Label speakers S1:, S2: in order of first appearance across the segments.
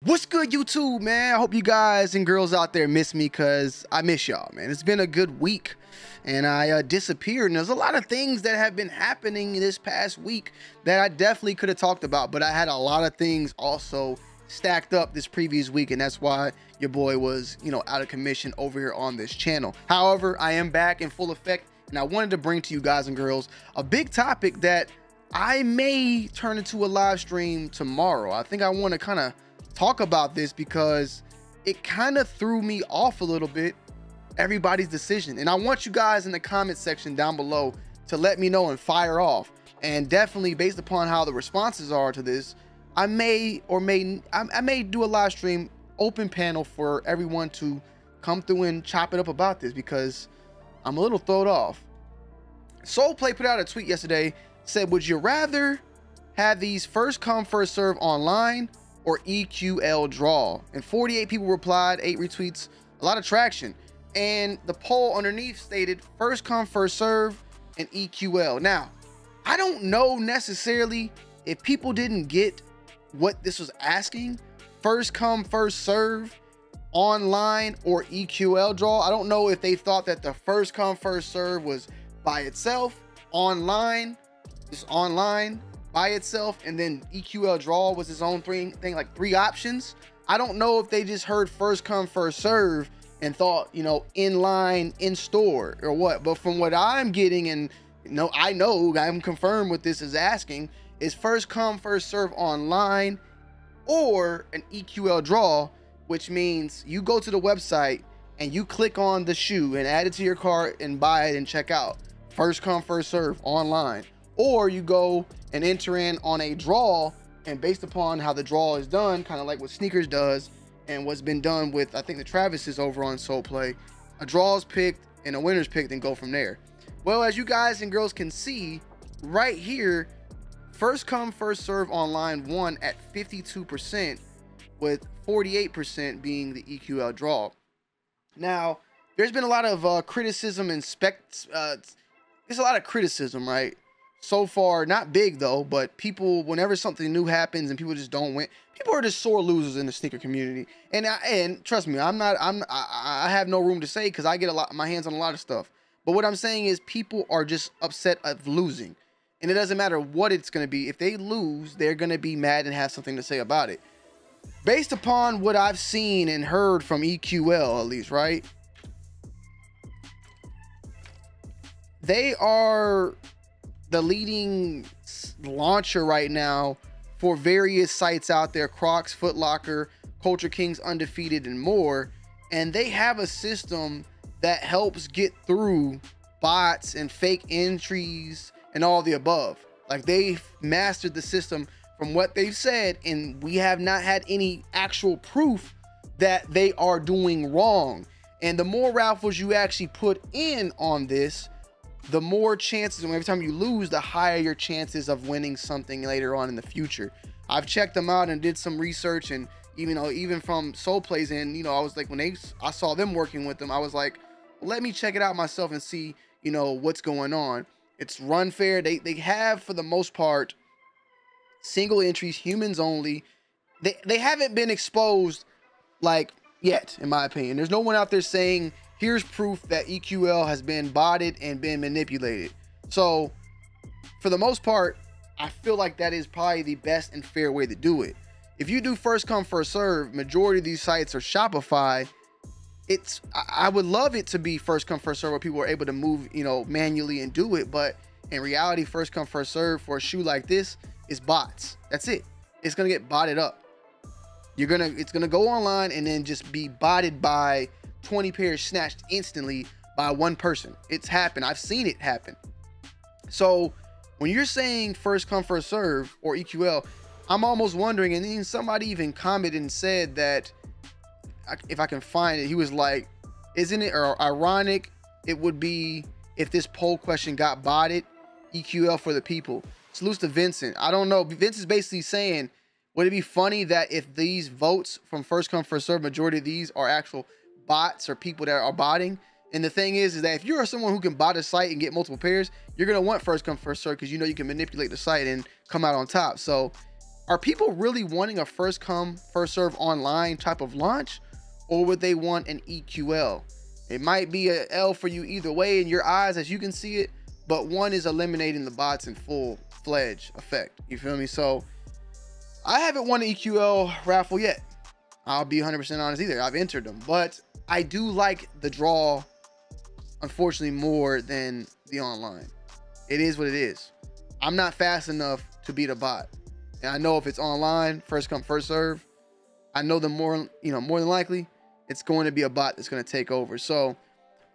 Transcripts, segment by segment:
S1: What's good, YouTube, man? I hope you guys and girls out there miss me, because I miss y'all, man. It's been a good week and I disappeared, and there's a lot of things that have been happening this past week that I definitely could have talked about, but I had a lot of things also stacked up this previous week, and that's why your boy was, out of commission over here on this channel. However, I am back in full effect, and I wanted to bring to you guys and girls a big topic that I may turn into a live stream tomorrow. I think I want to kind of talk about this because it kind of threw me off a little bit, everybody's decision. And I want you guys in the comment section down below to let me know and fire off. And definitely based upon how the responses are to this, I may do a live stream open panel for everyone to come through and chop it up about this, because I'm a little thrown off. Soulplay put out a tweet yesterday, said, would you rather have these first come first serve online or EQL draw? And 48 people replied, 8 retweets, a lot of traction. And the poll underneath stated first come first serve and EQL. Now, I don't know necessarily if people didn't get what this was asking, first come first serve online or EQL draw. I don't know if they thought that the first come first serve was by itself, online, just online by itself, and then EQL draw was its own thing, like 3 options. I don't know if they just heard first come first serve and thought, in line, in store, or what. But from what I'm getting, and I'm confirmed with this is asking, is first come first serve online or an EQL draw, which means you go to the website and you click on the shoe and add it to your cart and buy it and check out. First come first serve online. Or you go and enter in on a draw, and based upon how the draw is done, kind of like what Sneakers does and what's been done with, I think, the Travises over on Soulplay, a draw is picked and a winner's picked and go from there. Well, as you guys and girls can see right here, first come first serve online won at 52%, with 48% being the EQL draw. Now, there's been a lot of criticism and there's a lot of criticism, right? So far, not big though, but people, whenever something new happens and people just don't win, people are just sore losers in the sneaker community. And trust me, I have no room to say, because I get my hands on a lot of stuff. But what I'm saying is people are just upset of losing, and it doesn't matter what it's going to be. If they lose, they're going to be mad and have something to say about it. Based upon what I've seen and heard from EQL, at least, right? They are the leading launcher right now for various sites out there: Crocs, Foot Locker, Culture Kings, Undefeated, and more. And they have a system that helps get through bots and fake entries and all the above. Like, they've mastered the system from what they've said, and we have not had any actual proof that they are doing wrong. And the more raffles you actually put in on this, the more chances, and every time you lose, the higher your chances of winning something later on in the future. I've checked them out and did some research, and even from Soulplay's end, I was like, when I saw them working with them, I was like, let me check it out myself and see, what's going on. It's run fair. They have, for the most part, single entries, humans only. They haven't been exposed, like, yet, in my opinion. There's no one out there saying, here's proof that EQL has been botted and been manipulated. So, for the most part, I feel like that is probably the best and fair way to do it. If you do first come first serve, majority of these sites are Shopify. I would love it to be first come first serve, where people are able to move, manually and do it. But in reality, first come first serve for a shoe like this is bots. That's it. It's gonna get botted up. It's gonna go online and then just be botted by 20 pairs snatched instantly by one person. It's happened. I've seen it happen. So when you're saying first come first serve or EQL, I'm almost wondering, and then somebody even commented and said that, if I can find it, he was like, isn't it ironic it would be if this poll question got botted, EQL for the people? Salute to Vincent. I don't know. Vince is basically saying, would it be funny that if these votes from first come first serve, majority of these are actual bots or people that are botting? And the thing is that if you're someone who can bot a site and get multiple pairs, you're going to want first come first serve, because you can manipulate the site and come out on top. So Are people really wanting a first come, first serve online type of launch, or would they want an EQL? It might be a L for you either way in your eyes as you can see it, but one is eliminating the bots in full-fledged effect. You feel me? So I haven't won an EQL raffle yet. I'll be 100% honest either. I've entered them, but I do like the draw, unfortunately, more than the online. It is what it is. I'm not fast enough to beat a bot. And I know if it's online, first come, first serve, I know the more than likely, it's going to be a bot that's going to take over. So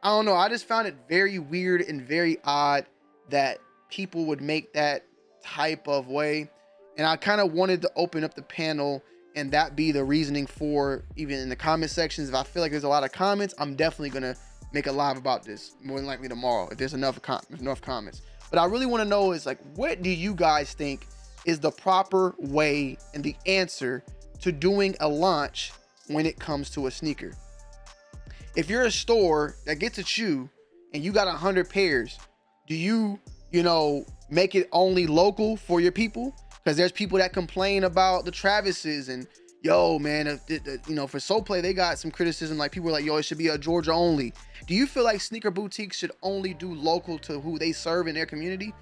S1: I don't know. I just found it very weird and very odd that people would make that type of way. And I kind of wanted to open up the panel and that be the reasoning for, even in the comment sections. If I feel like there's a lot of comments, I'm definitely going to make a live about this more than likely tomorrow if there's enough comments. But I really want to know is, like, what do you guys think is the proper way and the answer to doing a launch when it comes to a sneaker? If you're a store that gets a shoe and you got 100 pairs, do you make it only local for your people? Because there's people that complain about the Travises and, yo, man, for Soul Play, they got some criticism. Like, people are like, yo, it should be a Georgia only. Do you feel like sneaker boutiques should only do local to who they serve in their community?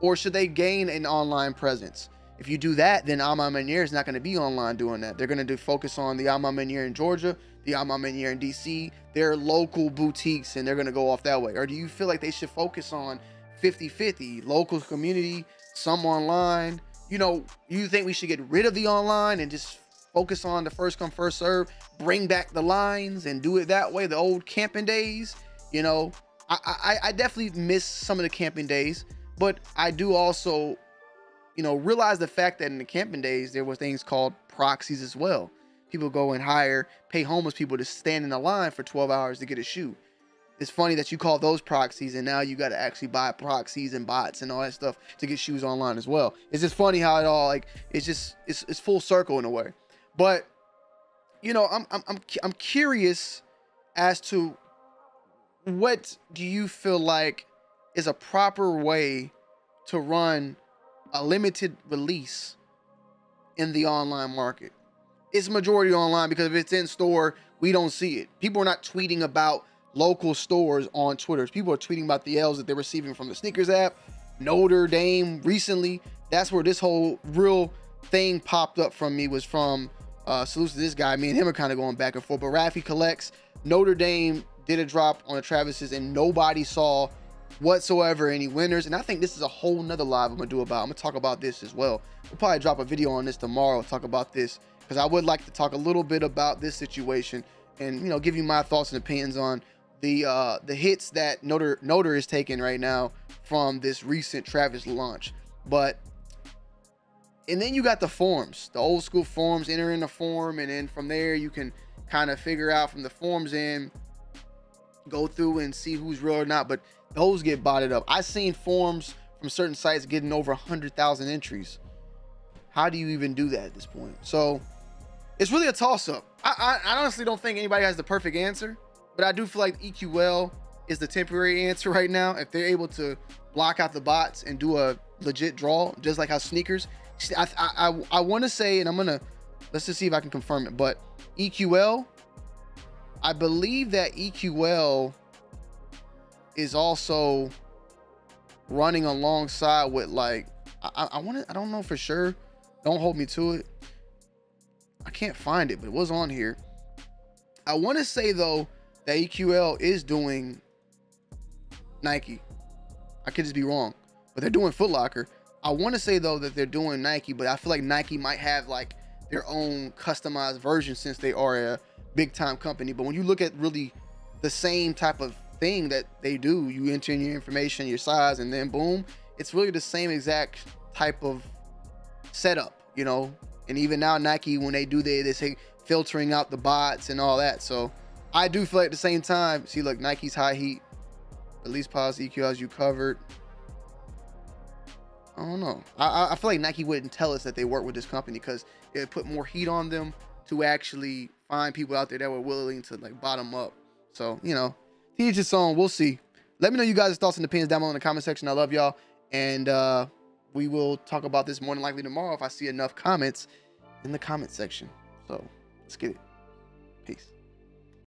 S1: Or should they gain an online presence? If you do that, then Alma Manier is not going to be online doing that. They're going to focus on the Alma Manier in Georgia, the Alma Manier in DC. They're local boutiques, and they're going to go off that way. Or do you feel like they should focus on 50-50, local community, some online? You think we should get rid of the online and just focus on the first come, first serve, bring back the lines and do it that way, the old camping days? I definitely miss some of the camping days, but I do also realize the fact that in the camping days, there were things called proxies as well. People go and pay homeless people to stand in the line for 12 hours to get a shoe. It's funny that you call those proxies, and now you got to actually buy proxies and bots and all that stuff to get shoes online as well. It's just funny how it all, like, it's full circle in a way. But, I'm curious as to, what do you feel like is a proper way to run a limited release in the online market? It's majority online, because if it's in store, we don't see it. People are not tweeting about local stores on Twitter. People are tweeting about the L's that they're receiving from the sneakers app. Notre Dame recently, that's where this whole real thing popped up from me, was from salutes to this guy. Me and him are kind of going back and forth, but Raffy collects. Notre Dame did a drop on the Travises and nobody saw whatsoever any winners. And I think this is a whole nother live I'm gonna talk about this as well. We'll probably drop a video on this tomorrow, talk about this, because I would like to talk a little bit about this situation and give you my thoughts and opinions on the hits that Notre is taking right now from this recent Travis launch. And then you got the forums, the old school forums. Enter in the forum, and then from there you can kind of figure out from the forums and go through and see who's real or not. But those get botted up. I've seen forums from certain sites getting over 100,000 entries. How do you even do that at this point? So it's really a toss-up. I honestly don't think anybody has the perfect answer, but I do feel like EQL is the temporary answer right now. If they're able to block out the bots and do a legit draw, just like how sneakers, I want to say, and let's just see if I can confirm it, but EQL, I believe that EQL is also running alongside with, like, I don't know for sure. Don't hold me to it. I can't find it, but it was on here. I want to say though that EQL is doing Nike. I could just be wrong, but they're doing Foot Locker. I want to say though that they're doing Nike, but I feel like Nike might have like their own customized version since they are a big time company. But when you look at really the same type of thing that they do, you enter in your information, your size, and then boom, it's really the same exact type of setup, and even now Nike, when they do they say filtering out the bots and all that. So I do feel like at the same time, see, look, Nike's high heat, release policy, EQ as you covered. I don't know. I feel like Nike wouldn't tell us that they work with this company, because it would put more heat on them to actually find people out there that were willing to like bottom up. So, to each his own. We'll see. Let me know you guys' thoughts and opinions down below in the comment section. I love y'all, and we will talk about this more than likely tomorrow if I see enough comments in the comment section. So let's get it. Peace.